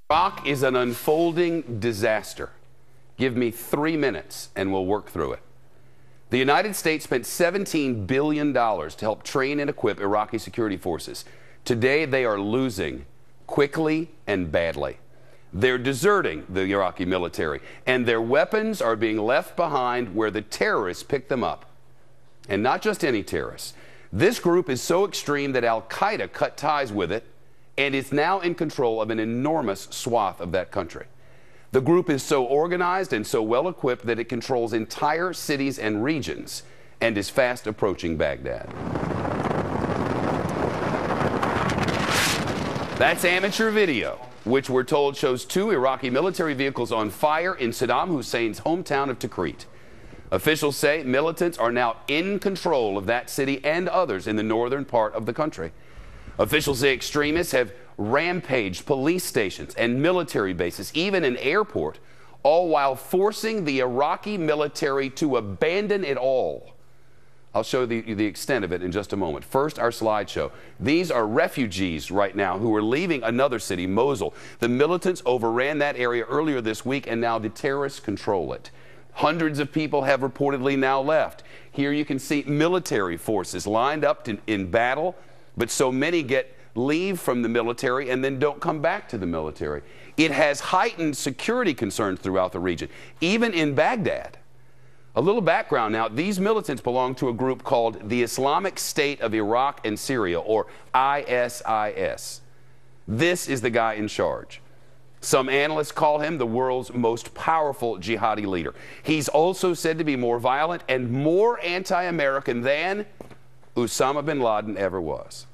Iraq is an unfolding disaster. Give me 3 minutes and we'll work through it. The United States spent $17 billion to help train and equip Iraqi security forces. Today they are losing quickly and badly. They're deserting the Iraqi military, and their weapons are being left behind where the terrorists picked them up. And not just any terrorists. This group is so extreme that Al-Qaeda cut ties with it and is now in control of an enormous swath of that country. The group is so organized and so well equipped that it controls entire cities and regions and is fast approaching Baghdad. That's amateur video, which we're told shows 2 Iraqi military vehicles on fire in Saddam Hussein's hometown of Tikrit. Officials say militants are now in control of that city and others in the northern part of the country. Officials say extremists have rampaged police stations and military bases, even an airport, all while forcing the Iraqi military to abandon it all. I'll show you the extent of it in just a moment. First, our slideshow. These are refugees right now who are leaving another city, Mosul. The militants overran that area earlier this week, and now the terrorists control it. Hundreds of people have reportedly now left. Here you can see military forces lined up in battle, but so many leave from the military and then don't come back to the military. It has heightened security concerns throughout the region, even in Baghdad. A little background now, these militants belong to a group called the Islamic State of Iraq and Syria, or ISIS. This is the guy in charge. Some analysts call him the world's most powerful jihadi leader. He's also said to be more violent and more anti-American than Osama bin Laden ever was.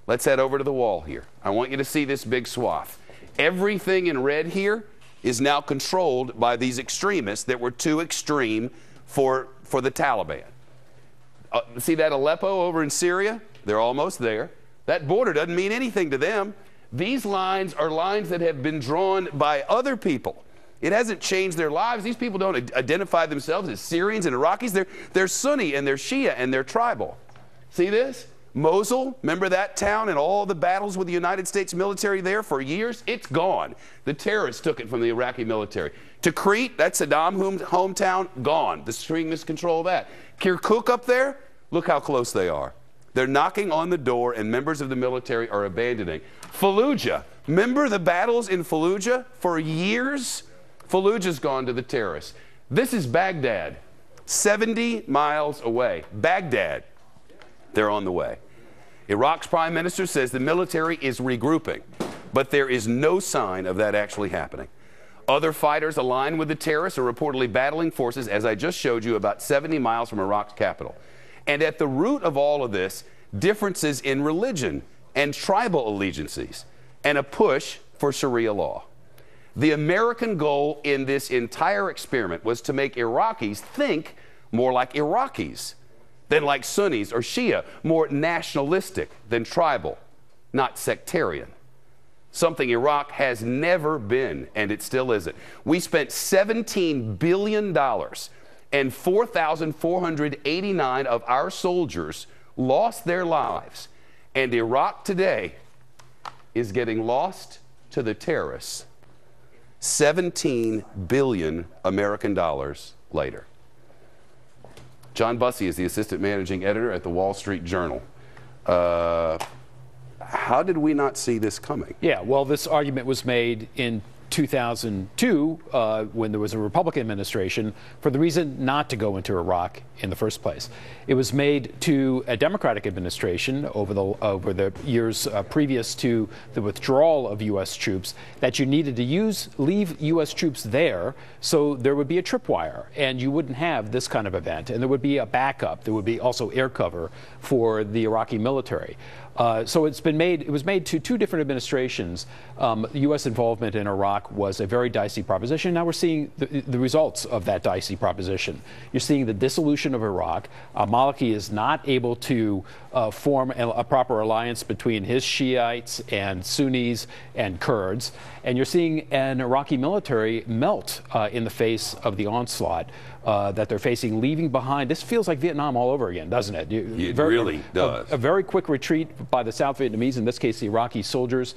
Let's head over to the wall here. I want you to see this big swath. Everything in red here is now controlled by these extremists that were too extreme for the Taliban. See that Aleppo over in Syria? They're almost there. That border doesn't mean anything to them. These lines are lines that have been drawn by other people. It hasn't changed their lives. These people don't identify themselves as Syrians and Iraqis. They're Sunni and they're Shia and they're tribal. See this? Mosul, remember that town and all the battles with the United States military there for years? It's gone. The terrorists took it from the Iraqi military. Tikrit, that's Saddam's hometown, gone. The extremists control that. Kirkuk up there, look how close they are. They're knocking on the door and members of the military are abandoning. Fallujah, remember the battles in Fallujah for years? Fallujah's gone to the terrorists. This is Baghdad, 70 miles away. Baghdad. They're on the way. Iraq's prime minister says the military is regrouping, but there is no sign of that actually happening. Other fighters aligned with the terrorists are reportedly battling forces, as I just showed you, about 70 miles from Iraq's capital. And at the root of all of this, differences in religion and tribal allegiances, and a push for Sharia law. The American goal in this entire experiment was to make Iraqis think more like Iraqis than like Sunnis or Shia, more nationalistic than tribal, not sectarian. Something Iraq has never been, and it still isn't. We spent $17 billion, and 4,489 of our soldiers lost their lives. And Iraq today is getting lost to the terrorists 17 billion American dollars later. John Bussey is the assistant managing editor at the Wall Street Journal. How did we not see this coming? Yeah, well, this argument was made in 2002 when there was a Republican administration for the reason not to go into Iraq in the first place. It was made to a Democratic administration over the years previous to the withdrawal of U.S. troops that you needed to leave U.S. troops there so there would be a tripwire and you wouldn't have this kind of event, and there would be a backup. There would be also air cover for the Iraqi military. So it was made to 2 different administrations. U.S. involvement in Iraq was a very dicey proposition. Now we're seeing the results of that dicey proposition. You're seeing the dissolution of Iraq. Maliki is not able to form a proper alliance between his Shiites and Sunnis and Kurds. And you're seeing an Iraqi military melt in the face of the onslaught that they're facing, leaving behind. This feels like Vietnam all over again, doesn't it? It really does. A very quick retreat by the South Vietnamese, in this case the Iraqi soldiers.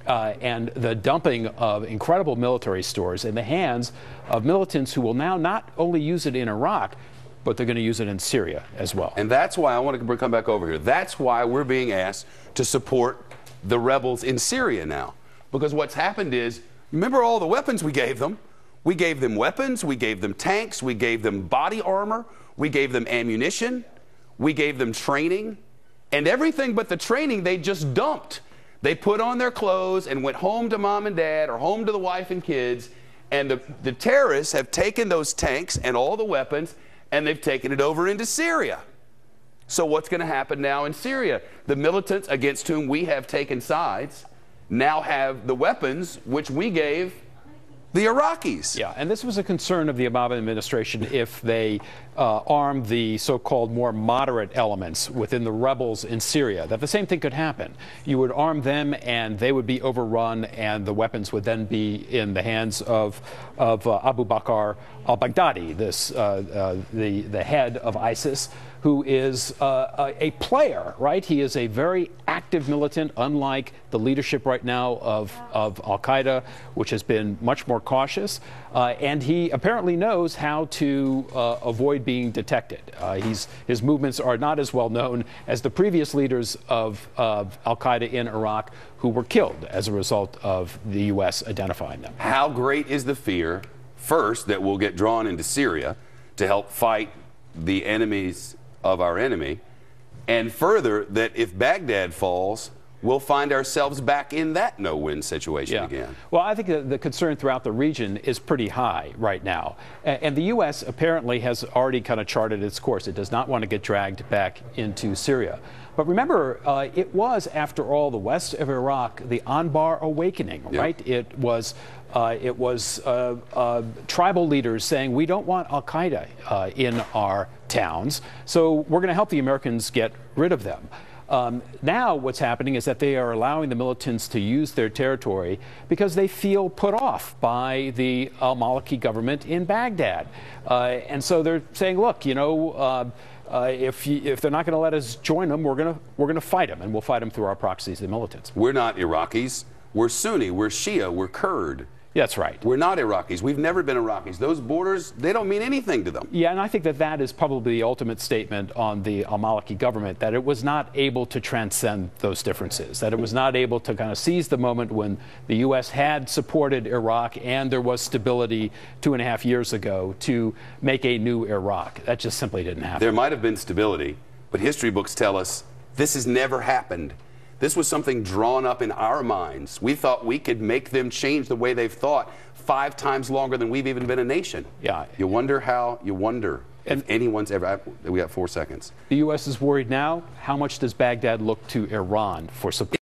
and the dumping of incredible military stores in the hands of militants who will now not only use it in Iraq, but they're going to use it in Syria as well. And that's why I want to come back over here. That's why we're being asked to support the rebels in Syria now. Because what's happened is, remember all the weapons we gave them? We gave them weapons, we gave them tanks, we gave them body armor, we gave them ammunition, we gave them training, and everything but the training they just dumped. They put on their clothes and went home to mom and dad or home to the wife and kids, and the terrorists have taken those tanks and all the weapons and they've taken it over into Syria. So what's going to happen now in Syria? The militants against whom we have taken sides now have the weapons which we gave the Iraqis. Yeah, and this was a concern of the Obama administration if they armed the so-called more moderate elements within the rebels in Syria, that the same thing could happen. You would arm them and they would be overrun and the weapons would then be in the hands of Abu Bakr al-Baghdadi, the head of ISIS, who is a player, right? He is a very active militant, unlike the leadership right now of al-Qaeda, which has been much more cautious. And he apparently knows how to avoid being detected. His movements are not as well known as the previous leaders of al-Qaeda in Iraq, who were killed as a result of the U.S. identifying them. How great is the fear, first, that we'll get drawn into Syria to help fight the enemies of our enemy, and further, that if Baghdad falls, we'll find ourselves back in that no-win situation again. Well, I think the concern throughout the region is pretty high right now. And the U.S. apparently has already kind of charted its course. It does not want to get dragged back into Syria. But remember, it was, after all, the west of Iraq, the Anbar awakening, right? It was tribal leaders saying, we don't want al-Qaeda in our towns, so we're going to help the Americans get rid of them. Now what's happening is that they are allowing the militants to use their territory because they feel put off by the al-Maliki government in Baghdad. And so they're saying, look, you know, if they're not going to let us join them, we're going to fight them, and we'll fight them through our proxies, the militants. We're not Iraqis. We're Sunni. We're Shia. We're Kurd. That's right. We're not Iraqis. We've never been Iraqis. Those borders, they don't mean anything to them. Yeah, and I think that is probably the ultimate statement on the al-Maliki government, that it was not able to transcend those differences, that it was not able to kind of seize the moment when the U.S. had supported Iraq and there was stability 2.5 years ago to make a new Iraq. That just simply didn't happen. There might have been stability, but history books tell us this has never happened. This was something drawn up in our minds. We thought we could make them change the way they've thought 5 times longer than we've even been a nation. Yeah. You wonder if anyone's ever, we got 4 seconds. The U.S. is worried now. How much does Baghdad look to Iran for support?